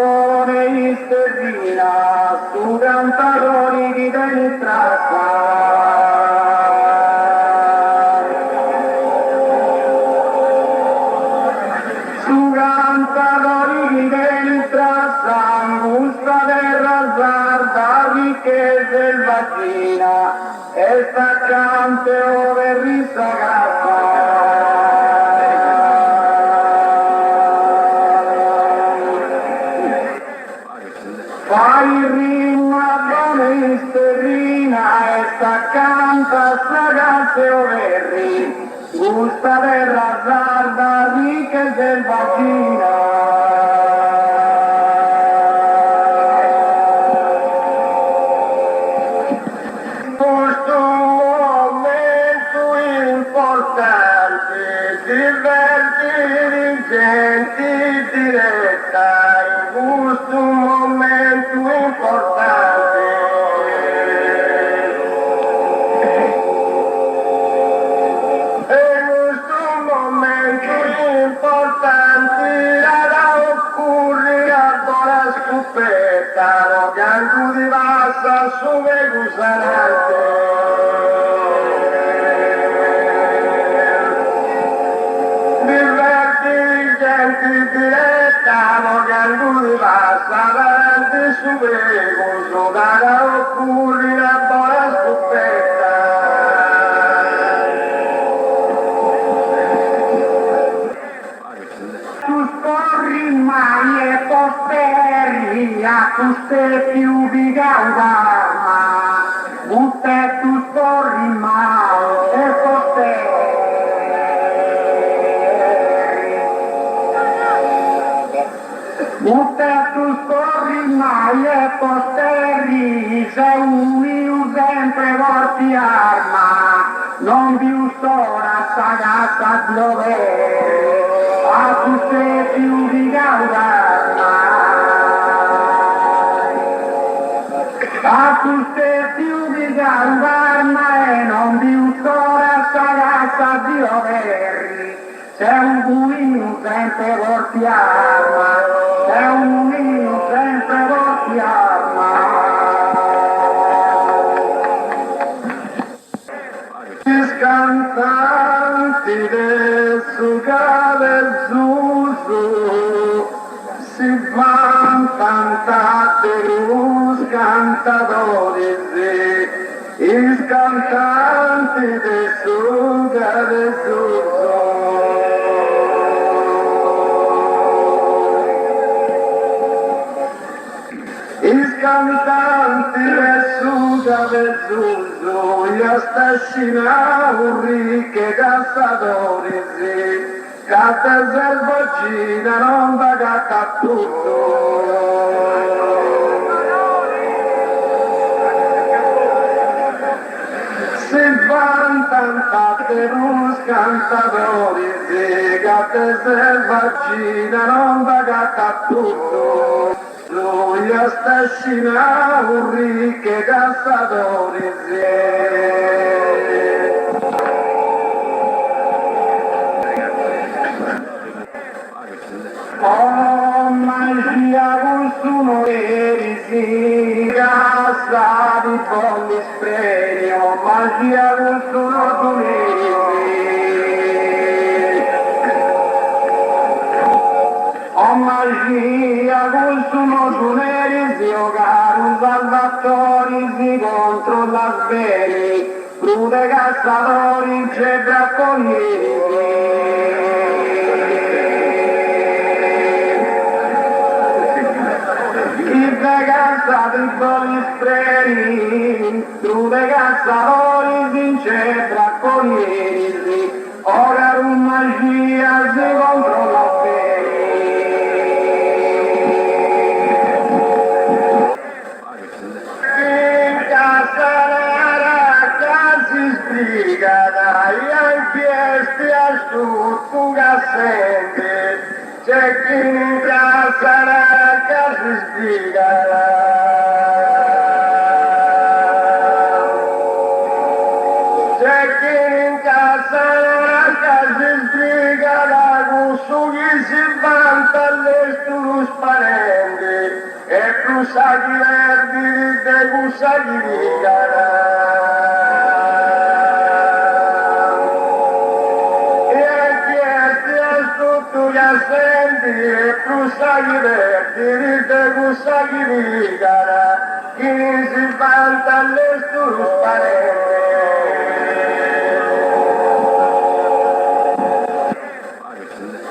canzone isterrina su cantatori di destra. Su cantatori di destra, angusta terra sarda, ricche selvaggina, e staccante ove risagata. Fai rima con isterrina e staccanta sagazze overri, gusta terra sarda, ricca e selvaggina. Questo momento importante, divertire gente diretta, in questo momento importante. In questo momento importante, la occorre a scoperta, lo canto di vasta su me gusarante. Diretta, canto di vasta davanti su me gusarante, occorre a buona scoperta. Tu scorri mai e posteri a queste più di Gaudarma, butte tu scorri mai e posteri. Butte tu scorri mai e posteri, se uni sempre vorti arma, non più stora sagazza dovere, a tutte più di Gaudarma, a tutte più di Gaudarma e non più stora sagazza dovere, se un bulino sempre vorti arma, se un bulino sempre vorti arma. Cantanti del suga del Zuzu si van cantate los cantadores i cantanti del suga del Zuzu. I cantanti del suga del Zuzu, io stascina ricche cazzatori, canta selvaggina, non da gatta tutto. Si vantate los cantatori, canta selvaggina, non da gatta tutto. Io stascina ricche cazzatori, oh magia consumo erisi, cassa di polli spreni, oh magia consumo tu oh magia consumo tu erisi, oh caro salvatori contro la sveni, crude cazzatori c'è da cazzati con spreni, trude cazzatori vince bracconieri, ora un magia si controlla bene. In casa la ragazza si sbriga, dai ai piesti a tutto cassente, c'è chi in casa la ragazza si sbriga. Su chi si vanta all'estero sparente, cruzagli verdi de gusagli vigara. Senti cruzagli verdi de gusagli vigara. Chi si vanta alle sturparete.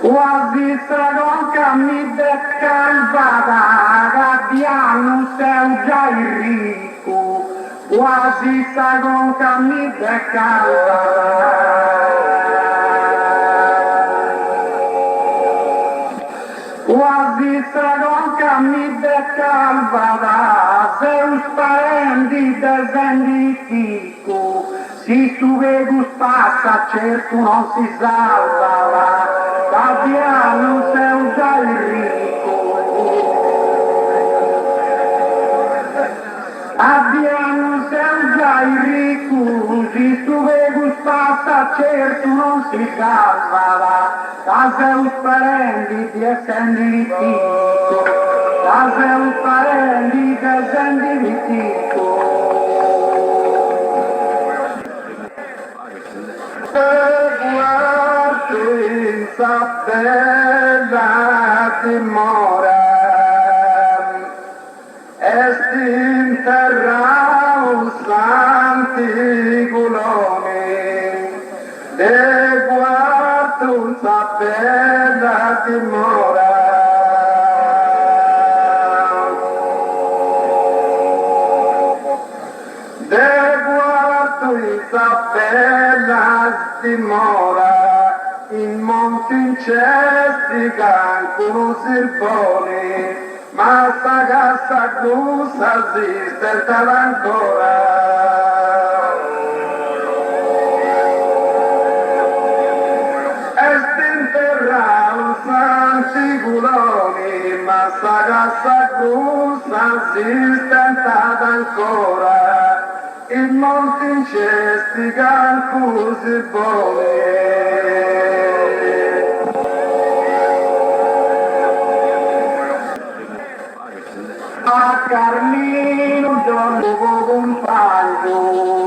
Quasi stragonca mi becca il vada, gabbiano sei già il ricco. Quasi stragonca mi becca il vada. Quasi stragonca mi becca il vada, se us parenti desendi fico. Si tu vegus passa, certo non si salva, Fabiano sei già il ricco. Fabiano sei già il ricco, si tu vegus passa, certo non si salva, casa us parenti di essendi fico, casa us parenti di essendi fico. Guarda bella dimora, est interraus antiguloni, de guarda bella dimora. Isabella dimora in monti incestigan con sirboni, ma sta cassa gusa esiste ancora. Est interrato santi culoni, ma sta cassa gusa esiste ancora. In molti incesti calcusi buoni. A Carmino giorno compagno,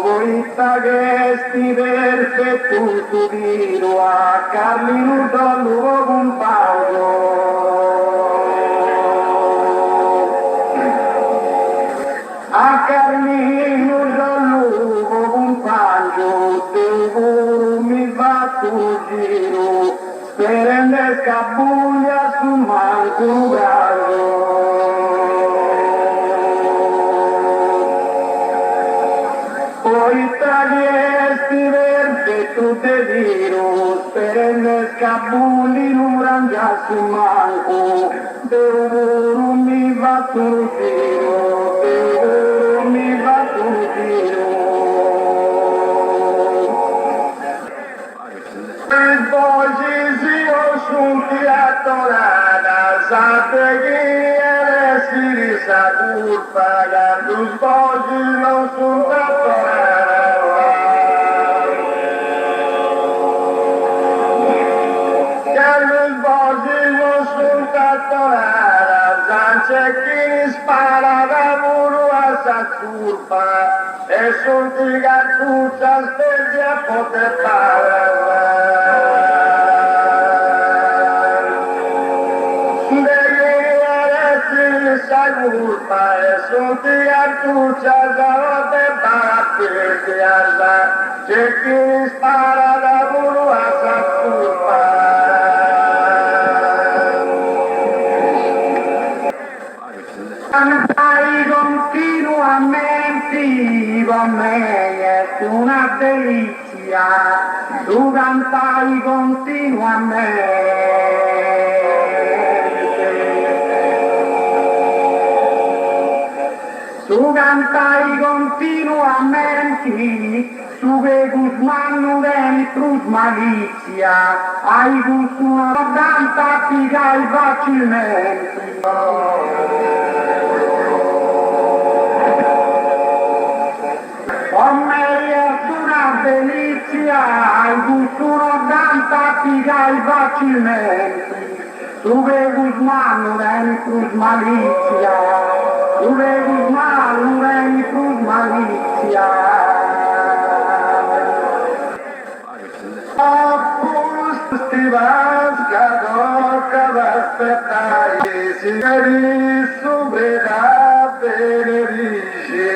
voita che sti perfetto tu viro, a Carmino giorno compagno. A Carmino giorno compagno, devo mi va tu giro, sperende scabuglia su manco gallo. Poi tagliesti verde tu te viro, sperende scabugli non rangia su manco, devo mi va tu giro, mi va tu giro. Oggi si ho suntiatorata, sape chi si risa colpa, gardus oggi non suntiatorata. Gardus oggi non suntiatorata, c'è chi spara da muro a sa colpa, e sunti cartuccia spegli a poter parlare. Sa colpa e sunti cartuccia sarebbe parapetiata, c'è chi spara da muro a sa colpa. Cantai continuamente con me è una delizia, tu cantai continuamente. Tu cantai continuamente, su che Guzmano veni trus malizia, hai gusto una danta pigai facilmente. Con me è una delizia, hai gusto una danta pigai facilmente, su che Guzmano veni trus malizia. Uregus mal, urenitus malitia. Apus stivas gadoca vaspetai, sigari subreda benedice.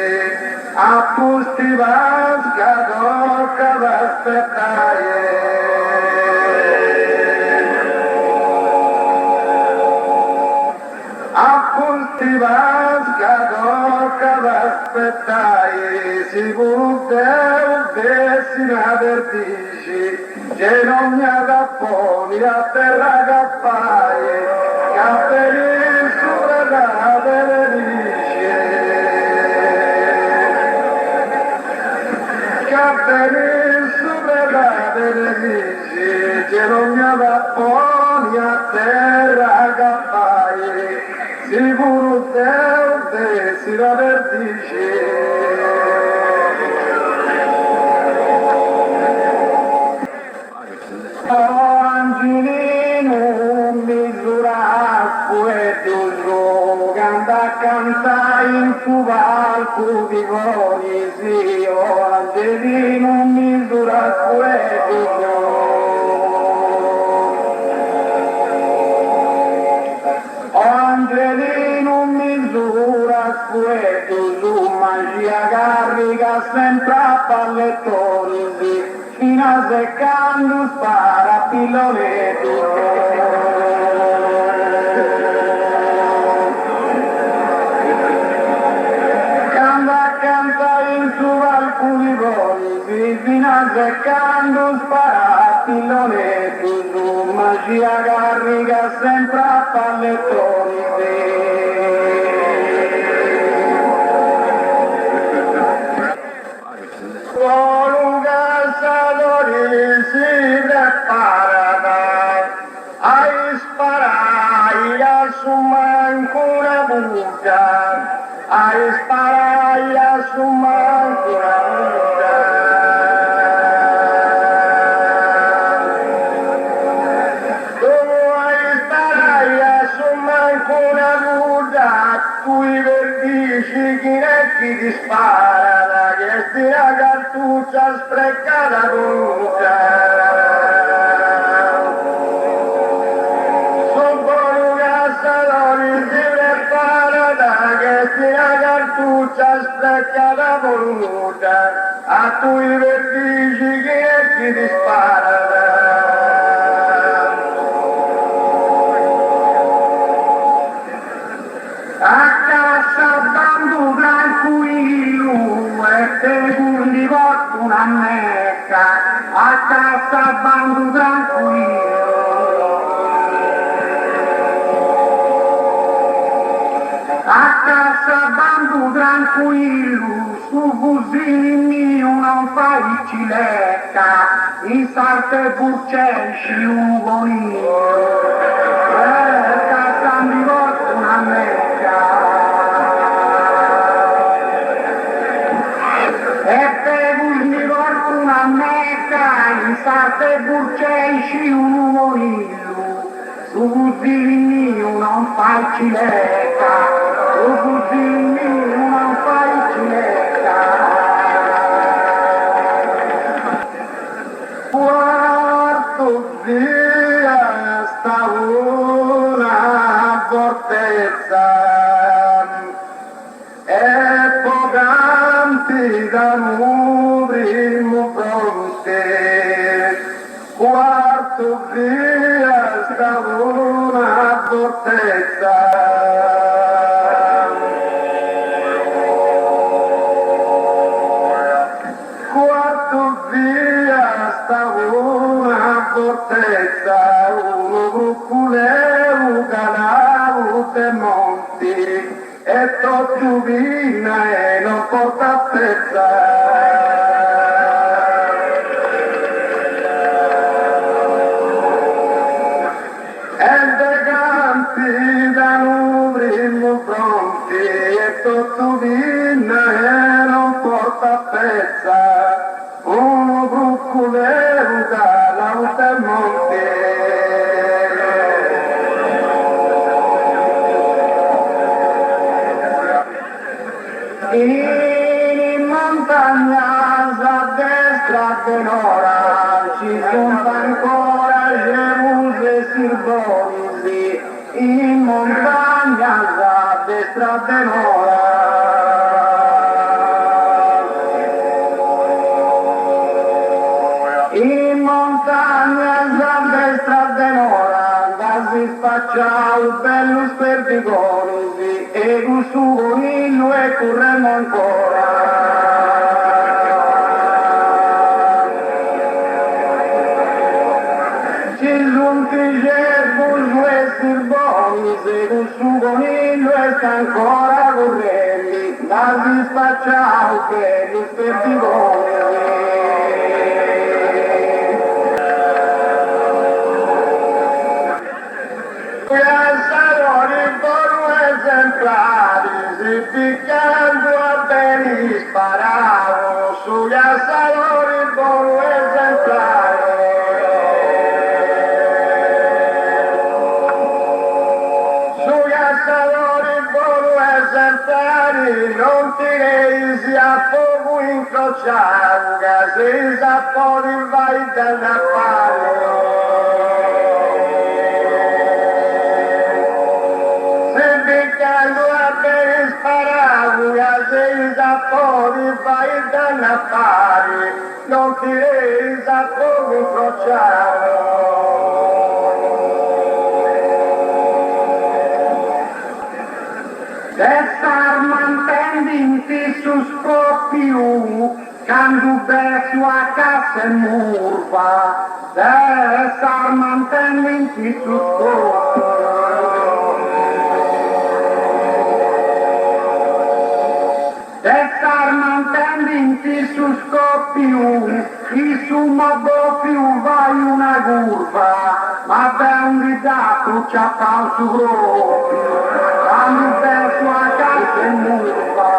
Apus stivas gadoca vaspetai. Apustivas gadoca vaspetai, sigur Deu desina vertici, che non mi agapponi a terra agappai, capelli sulla da benedice. Capelli sulla da benedice, che non mi agapponi a terra agappai, sicuro Deu desina vertici. Angelino misura fuetuso, canta canta in su palco di cori, Angelino misura fuetuso. Angelino misura fuetuso, magia garriga sempre a pallettoni, fino a seccando spara pillole canta in su alcuni voli, fino a seccando spara pillole magia garriga sempre a pallettoni. Si preparada a sparai a su manco una buca, a sparai a su manco una buca. Tu sparai a su manco una buca, tu i vertici chi ti spara, che stia cartuccia sprecata buca. Sprecata voluta, a tu i vertici che ti dispara. A casa bambu tranquillo e te gundi porto una mecca, a casa bambu tranquillo. A casa bambu tranquillo, su cusini mio non fai cilecca, in sarte burcesci un bonino, casa mi porta una mecca. E per mi porta una mecca, in sarte burcesci un bonino, su cusini mio non fai cilecca. Non fai cilecca. Quarto dia sta una fortezza e pocanti da nubrimo fronte. Quarto dia sta una fortezza. Fortezza, uno bruculeo, canavo, te monti, e tutto vina e non porta pezza. E de campi da nubrimo pronti, e tutto vina e non porta pezza. Uno bruculeo, canavo, te monti. In montagna a destra tenora ci sono ancora Gemuse Sirbonisi. In montagna a destra tenora. In montagna a destra tenora si spaccia un bello sperdigosi e un sugonillo e correndo ancora. Ci sono tricercus e sirboni e un sugonillo e sta ancora correndo, ma si spaccia un bello sperdigosi. Si piccando a beni sparavo sugli assalori buono esemplare. Sugli assalori buono esemplari non ti resi a fuoco incrociato, che si sappò di vai dall'appare. Fuori vai dall'affari, non ti resa come incrociato. Destar mantendinti su scoppio, quando verso a casa e murva. Destar mantendinti su scoppio. Destar mantendinti su scoppio, il sumo doppio vai una curva, ma da un ridato c'ha fa su proprio, quando verso a casa e murva.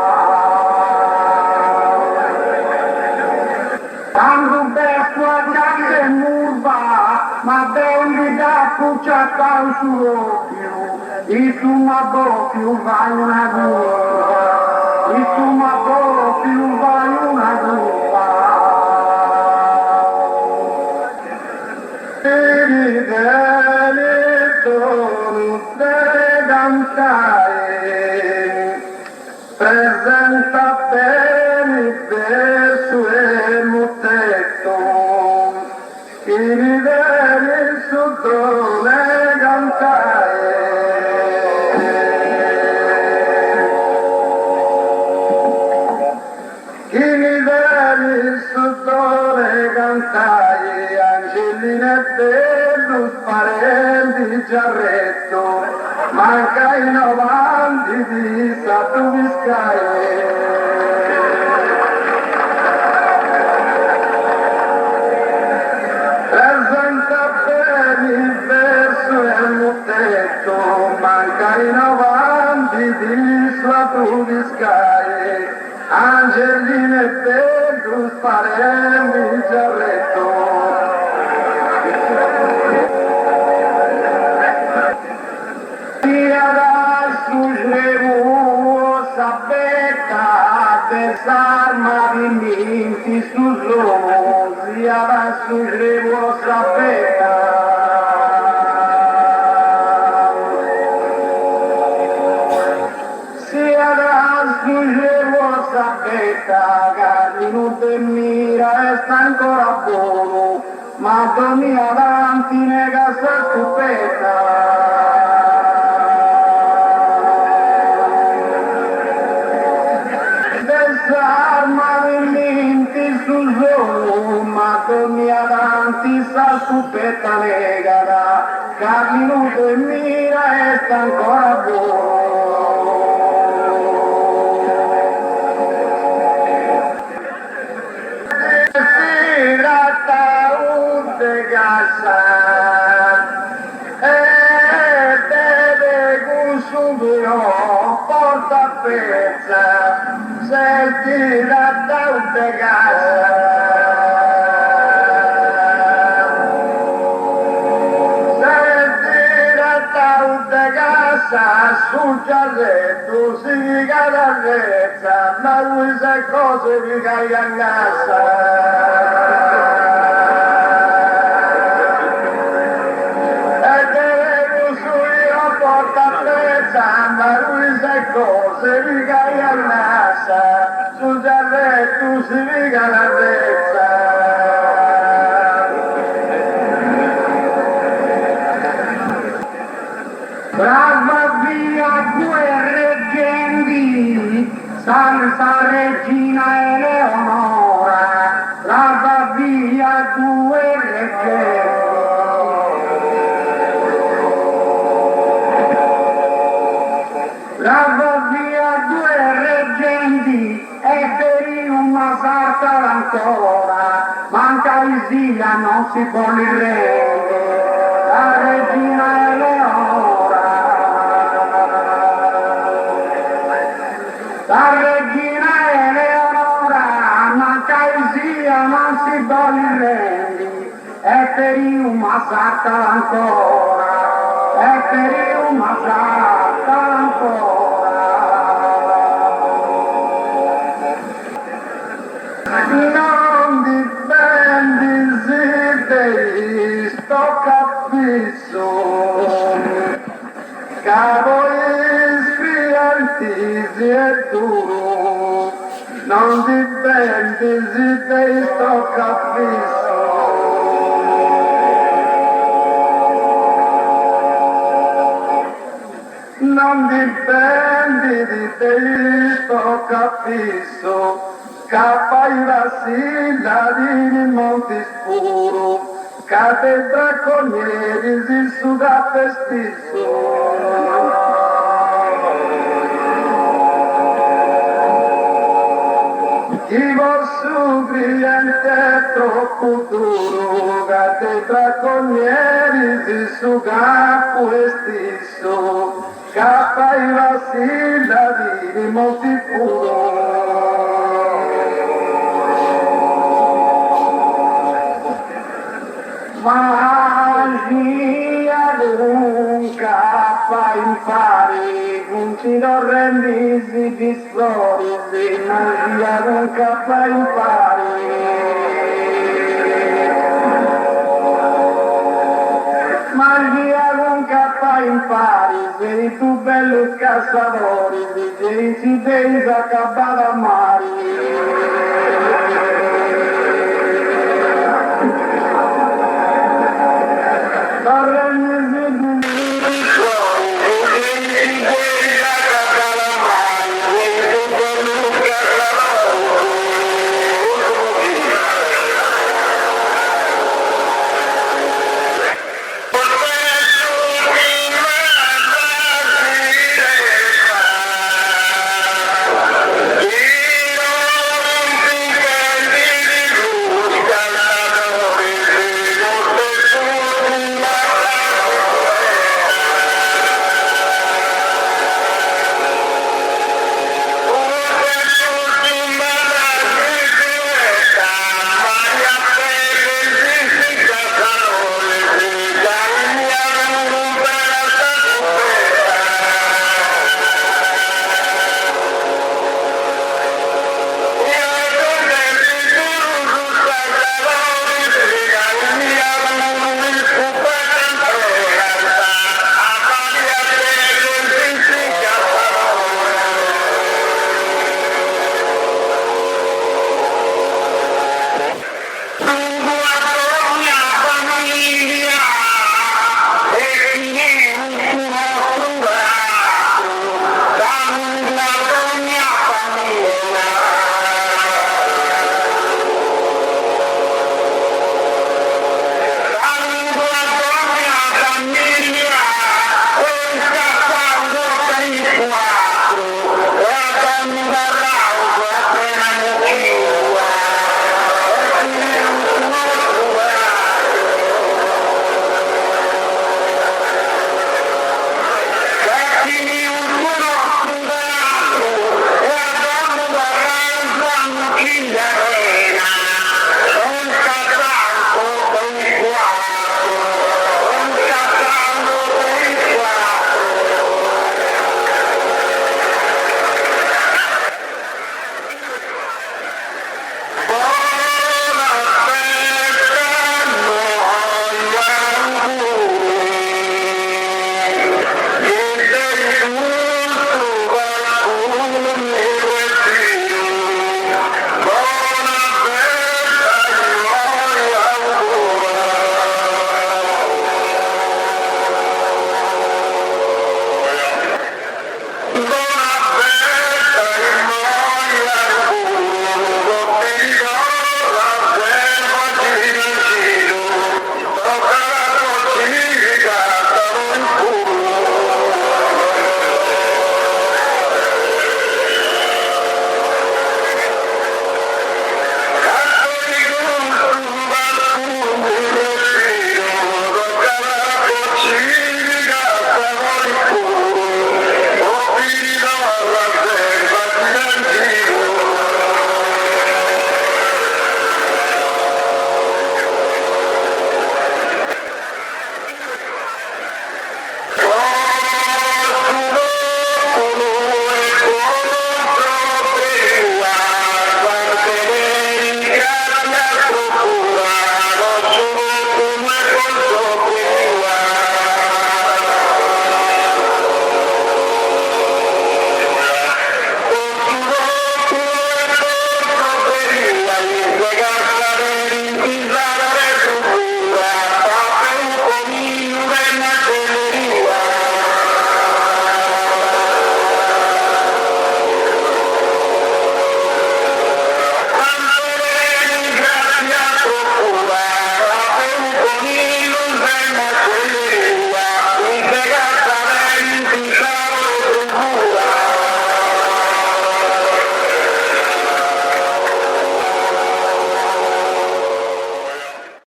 Quando verso a casa e murva, ma da un ridato c'ha fa su proprio, il sumo doppio vai una curva. Il sumo più vai una curva. Vedi tutte cantare, presenta bene il verso e il mutetto, chi mi vede sotto le cantare. Angelina e bello parenti giarretto, manca in avanti di Stato Biscaie. Presenta bene il verso e il mutetto, manca in avanti di Stato Biscaie. Angelina e bello parenti giarretto. Desarma di minti su zosi, adesso devo sapere. Se adesso devo sapere, che minuto e mira e sta ancora buono, ma dormi avanti nega sa stupenda. Desarma di minti su zosi, ma dormi avanti sa stupenda negata, che minuto e mira e sta ancora buono. Porta pezza, senti la tante casa. Senti la tante casa, sul gialletto si figa la rezza, ma lui sa cose figa a casa. E devo su io porta a rezza, ma lui sa cose figa a casa, sul gialletto si figa la rezza. Brava via due reggenti, Santa Regina Eleonora, brava via due reggenti. Brava via due reggenti, e per una sarta ancora, manca Isia, non si può l'irrende, la Regina Eleonora. La regina Eleonora, manca Isia, non si vuole rendi, e per una sarta ancora, e per una sarta ancora. Non dipendi se te sto capisco, si è duro, non dipende se te sto capisco. Non dipende di te sto capisco, capai Vassilla di Monti Scuro, cade draconieri si suda pestisso. Chi vuol su cliente troppo duro, cade draconieri si suda pestisso, capai Vassilla di Monti Scuro. Magia lunga fa impari, non ci non rendi di sforzi, magia lunga fa impari. Magia lunga fa impari, sei tu bello scassavori, di gente si devi acabare a mari.